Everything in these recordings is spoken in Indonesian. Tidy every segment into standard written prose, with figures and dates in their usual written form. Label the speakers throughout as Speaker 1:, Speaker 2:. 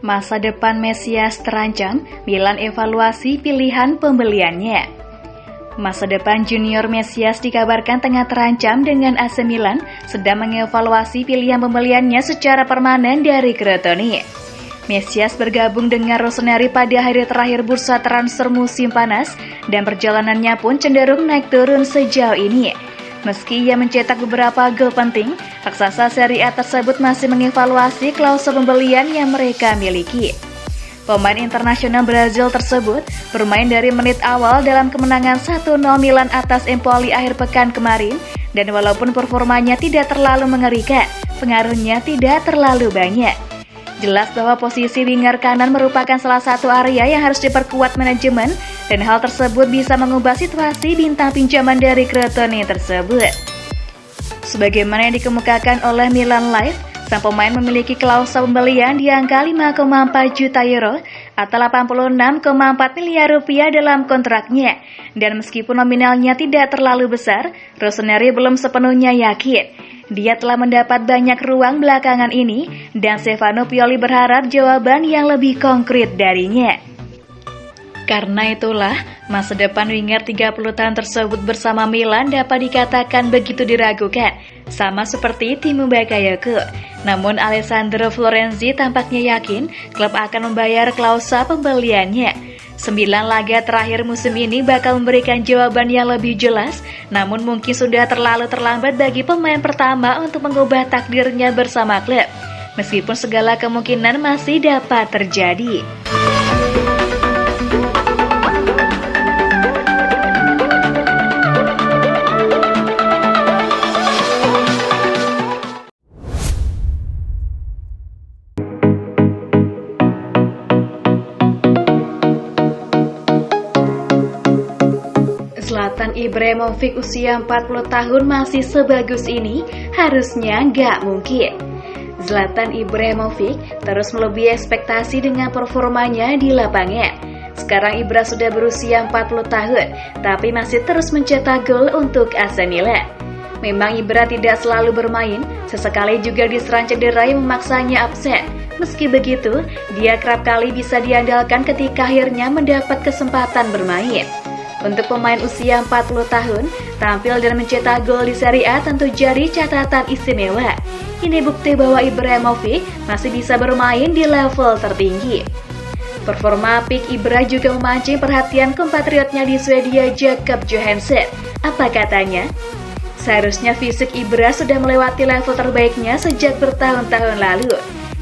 Speaker 1: Masa depan Mesias terancam, Milan evaluasi pilihan pembeliannya. Masa depan junior Mesias dikabarkan tengah terancam dengan AC Milan sedang mengevaluasi pilihan pembeliannya secara permanen dari Crotone. Mesias bergabung dengan Rossoneri pada hari terakhir bursa transfer musim panas dan perjalanannya pun cenderung naik turun sejauh ini. Meski ia mencetak beberapa gol penting, raksasa Serie A tersebut masih mengevaluasi klausul pembelian yang mereka miliki. Pemain internasional Brazil tersebut bermain dari menit awal dalam kemenangan 1-0 Milan atas Empoli akhir pekan kemarin, dan walaupun performanya tidak terlalu mengerikan, pengaruhnya tidak terlalu banyak. Jelas bahwa posisi winger kanan merupakan salah satu area yang harus diperkuat manajemen, dan hal tersebut bisa mengubah situasi bintang pinjaman dari Crotone tersebut. Sebagaimana yang dikemukakan oleh Milan Live, sang pemain memiliki klausul pembelian di angka 5,4 juta euro atau 86,4 miliar rupiah dalam kontraknya. Dan meskipun nominalnya tidak terlalu besar, Rossoneri belum sepenuhnya yakin. Dia telah mendapat banyak ruang belakangan ini, dan Stefano Pioli berharap jawaban yang lebih konkret darinya. Karena itulah, masa depan winger 30 tahun tersebut bersama Milan dapat dikatakan begitu diragukan, sama seperti Timo Bakayoko. Namun Alessandro Florenzi tampaknya yakin klub akan membayar klausul pembeliannya. 9 laga terakhir musim ini bakal memberikan jawaban yang lebih jelas, namun mungkin sudah terlalu terlambat bagi pemain pertama untuk mengubah takdirnya bersama klub, meskipun segala kemungkinan masih dapat terjadi. Zlatan Ibrahimovic usia 40 tahun masih sebagus ini? Harusnya nggak mungkin. Zlatan Ibrahimovic terus melebihi ekspektasi dengan performanya di lapangan. Sekarang Ibra sudah berusia 40 tahun, tapi masih terus mencetak gol untuk AC Milan. Memang Ibra tidak selalu bermain, sesekali juga diserang cedera yang memaksanya absen. Meski begitu, dia kerap kali bisa diandalkan ketika akhirnya mendapat kesempatan bermain. Untuk pemain usia 40 tahun, tampil dan mencetak gol di Serie A tentu jadi catatan istimewa. Ini bukti bahwa Ibrahimovic masih bisa bermain di level tertinggi. Performa peak Ibra juga memancing perhatian kompatriotnya di Swedia, Jakob Johansson. Apa katanya? Seharusnya fisik Ibra sudah melewati level terbaiknya sejak bertahun-tahun lalu.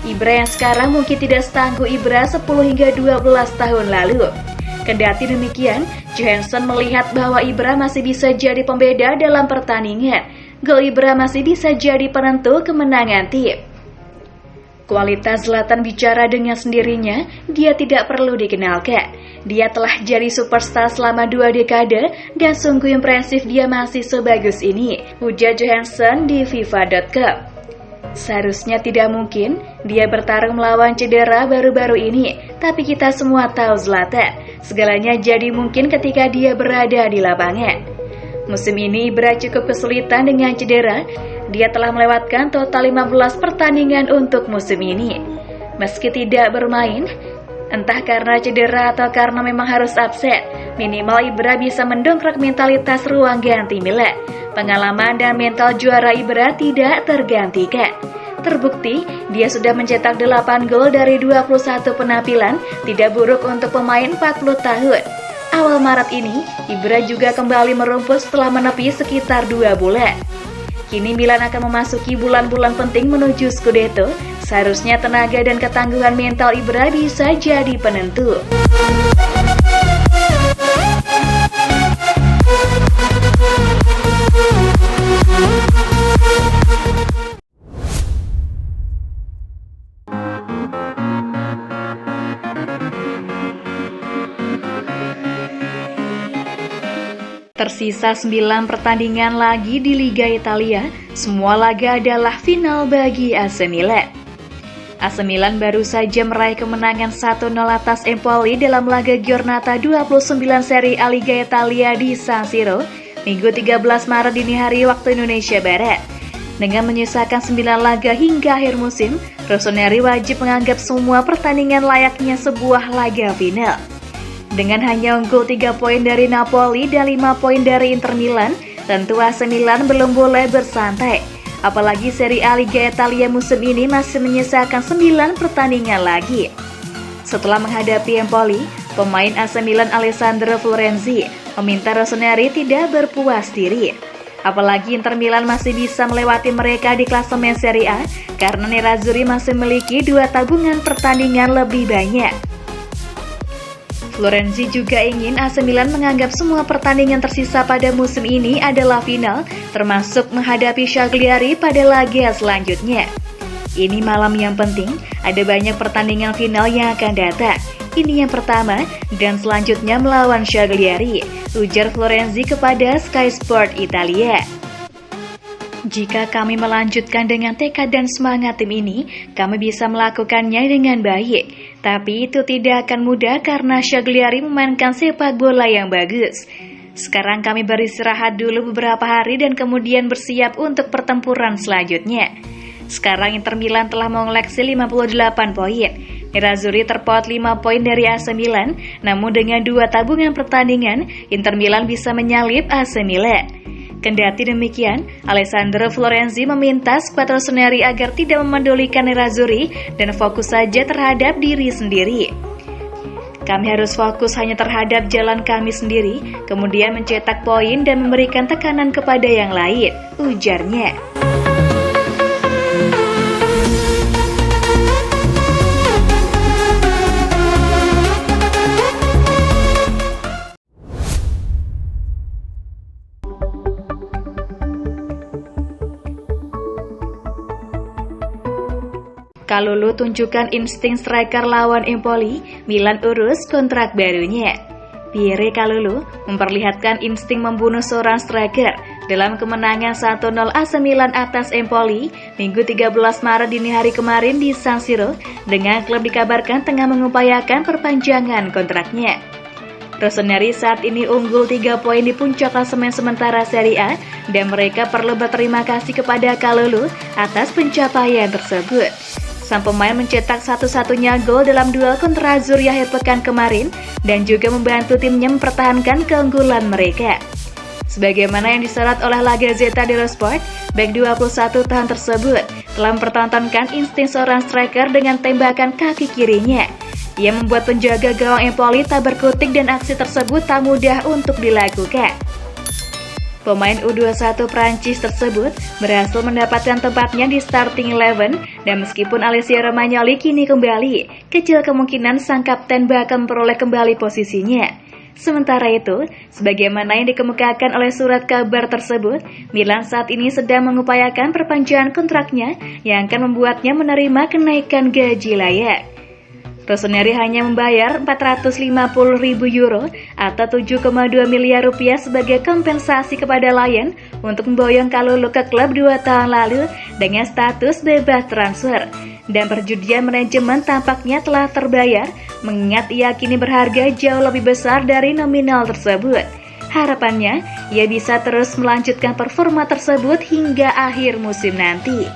Speaker 1: Ibra yang sekarang mungkin tidak setangguh Ibra 10 hingga 12 tahun lalu. Kendati demikian, Johansson melihat bahwa Ibra masih bisa jadi pembeda dalam pertandingan. Gol Ibra masih bisa jadi penentu kemenangan tim. Kualitas Zlatan bicara dengan sendirinya, dia tidak perlu dikenalkan. Dia telah jadi superstar selama 2 dekade dan sungguh impresif dia masih sebagus ini, ujar Johansson di FIFA.com. Seharusnya tidak mungkin dia bertarung melawan cedera baru-baru ini, tapi kita semua tahu Zlatan. Segalanya jadi mungkin ketika dia berada di lapangan. Musim ini Ibra cukup kesulitan dengan cedera. Dia telah melewatkan total 15 pertandingan untuk musim ini. Meski tidak bermain, entah karena cedera atau karena memang harus absen, minimal Ibra bisa mendongkrak mentalitas ruang ganti Milan. Pengalaman dan mental juara Ibra tidak tergantikan. Terbukti, dia sudah mencetak 8 gol dari 21 penampilan, tidak buruk untuk pemain 40 tahun. Awal Maret ini, Ibra juga kembali merumput setelah menepi sekitar 2 bulan. Kini Milan akan memasuki bulan-bulan penting menuju Scudetto. Seharusnya tenaga dan ketangguhan mental Ibra bisa jadi penentu. Tersisa 9 pertandingan lagi di Liga Italia, semua laga adalah final bagi AC Milan. AC Milan baru saja meraih kemenangan 1-0 atas Empoli dalam laga Giornata 29 Serie A Liga Italia di San Siro, Minggu 13 Maret dini hari waktu Indonesia Barat. Dengan menyisakan 9 laga hingga akhir musim, Rossoneri wajib menganggap semua pertandingan layaknya sebuah laga final. Dengan hanya unggul 3 poin dari Napoli dan 5 poin dari Inter Milan, tentu AC Milan belum boleh bersantai. Apalagi Serie A Liga Italia musim ini masih menyisakan 9 pertandingan lagi. Setelah menghadapi Empoli, pemain AC Milan Alessandro Florenzi meminta Rossoneri tidak berpuas diri. Apalagi Inter Milan masih bisa melewati mereka di klasemen Serie A karena Nerazzurri masih memiliki 2 tabungan pertandingan lebih banyak. Florenzi juga ingin AC Milan menganggap semua pertandingan tersisa pada musim ini adalah final, termasuk menghadapi Cagliari pada laga selanjutnya. Ini malam yang penting, ada banyak pertandingan final yang akan datang. Ini yang pertama, dan selanjutnya melawan Cagliari, ujar Florenzi kepada Sky Sport Italia. Jika kami melanjutkan dengan tekad dan semangat tim ini, kami bisa melakukannya dengan baik. Tapi itu tidak akan mudah karena Cagliari memainkan sepak bola yang bagus. Sekarang kami beristirahat dulu beberapa hari dan kemudian bersiap untuk pertempuran selanjutnya. Sekarang Inter Milan telah mengoleksi 58 poin. Nerazzurri terpaut 5 poin dari AC Milan, namun dengan 2 tabungan pertandingan, Inter Milan bisa menyalip AC Milan. Kendati demikian, Alessandro Florenzi meminta skuad Rossoneri agar tidak memendulikan Nerazzurri dan fokus saja terhadap diri sendiri. Kami harus fokus hanya terhadap jalan kami sendiri, kemudian mencetak poin dan memberikan tekanan kepada yang lain, ujarnya. Kalulu tunjukkan insting striker lawan Empoli, Milan urus kontrak barunya. Pierre Kalulu memperlihatkan insting membunuh seorang striker dalam kemenangan 1-0 AC Milan atas Empoli Minggu 13 Maret dini hari kemarin di San Siro, dengan klub dikabarkan tengah mengupayakan perpanjangan kontraknya. Rossoneri saat ini unggul 3 poin di puncak klasemen sementara Serie A dan mereka perlu berterima kasih kepada Kalulu atas pencapaian tersebut. Sang pemain mencetak satu-satunya gol dalam duel kontra Azzurri akhir pekan kemarin dan juga membantu timnya mempertahankan keunggulan mereka. Sebagaimana yang disorot oleh La Gazzetta dello Sport, bek 21 tahun tersebut telah mempertontonkan insting seorang striker dengan tembakan kaki kirinya. Ia membuat penjaga gawang Empoli tak berkutik dan aksi tersebut tak mudah untuk dilakukan. Pemain U21 Prancis tersebut berhasil mendapatkan tempatnya di starting 11 dan meskipun Alessio Romagnoli kini kembali, kecil kemungkinan sang kapten bakal memperoleh kembali posisinya. Sementara itu, sebagaimana yang dikemukakan oleh surat kabar tersebut, Milan saat ini sedang mengupayakan perpanjangan kontraknya yang akan membuatnya menerima kenaikan gaji layak. Rossoneri hanya membayar 450.000 euro atau 7,2 miliar rupiah sebagai kompensasi kepada Lion untuk memboyong Kalulu ke klub 2 tahun lalu dengan status bebas transfer. Dan perjudian manajemen tampaknya telah terbayar, mengingat ia kini berharga jauh lebih besar dari nominal tersebut. Harapannya, ia bisa terus melanjutkan performa tersebut hingga akhir musim nanti.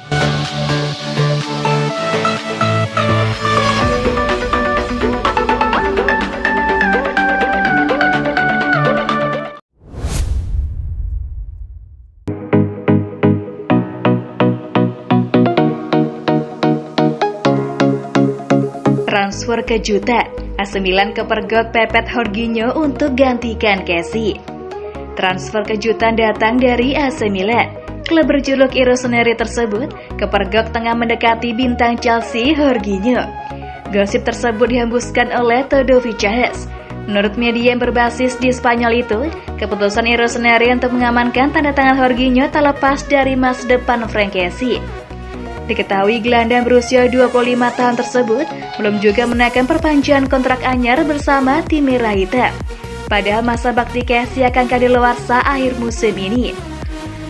Speaker 1: Transfer kejutan, AC Milan kepergok pepet Jorginho untuk gantikan Kessie. Transfer kejutan datang dari AC Milan. Klub berjuluk Rossoneri tersebut kepergok tengah mendekati bintang Chelsea Jorginho. Gosip tersebut dihembuskan oleh Todo Vichas. Menurut media yang berbasis di Spanyol itu, keputusan Rossoneri untuk mengamankan tanda tangan Jorginho tak lepas dari masa depan Frank Kessie. Diketahui gelandang berusia 25 tahun tersebut belum juga menaikkan perpanjangan kontrak anyar bersama tim Merah Hitam. Padahal masa bakti Kessie akan kadaluarsa akhir musim ini.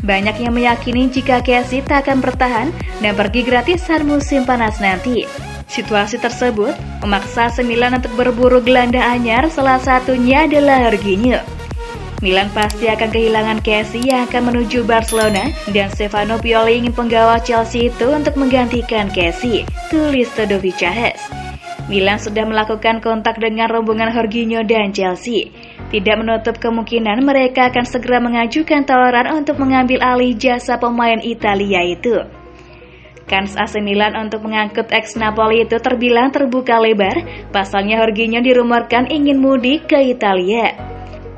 Speaker 1: Banyak yang meyakini jika Kessie tak akan bertahan dan pergi gratisan musim panas nanti. Situasi tersebut memaksa AC Milan untuk berburu gelandang anyar, salah satunya adalah Jorginho. Milan pasti akan kehilangan Kessie yang akan menuju Barcelona dan Stefano Pioli ingin penggawa Chelsea itu untuk menggantikan Kessie, tulis Todo Vicahes. Milan sudah melakukan kontak dengan rombongan Jorginho dan Chelsea. Tidak menutup kemungkinan mereka akan segera mengajukan tawaran untuk mengambil alih jasa pemain Italia itu. Kans AC Milan untuk mengangkut ex-Napoli itu terbilang terbuka lebar, pasalnya Jorginho dirumorkan ingin mudik ke Italia.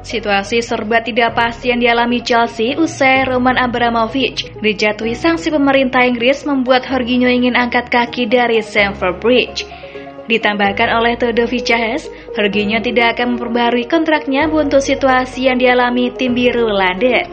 Speaker 1: Situasi serba tidak pasti yang dialami Chelsea usai Roman Abramovich dijatuhi sanksi pemerintah Inggris membuat Jorginho ingin angkat kaki dari Stamford Bridge. Ditambahkan oleh Todo Vicahes, Jorginho tidak akan memperbarui kontraknya untuk situasi yang dialami tim biru London.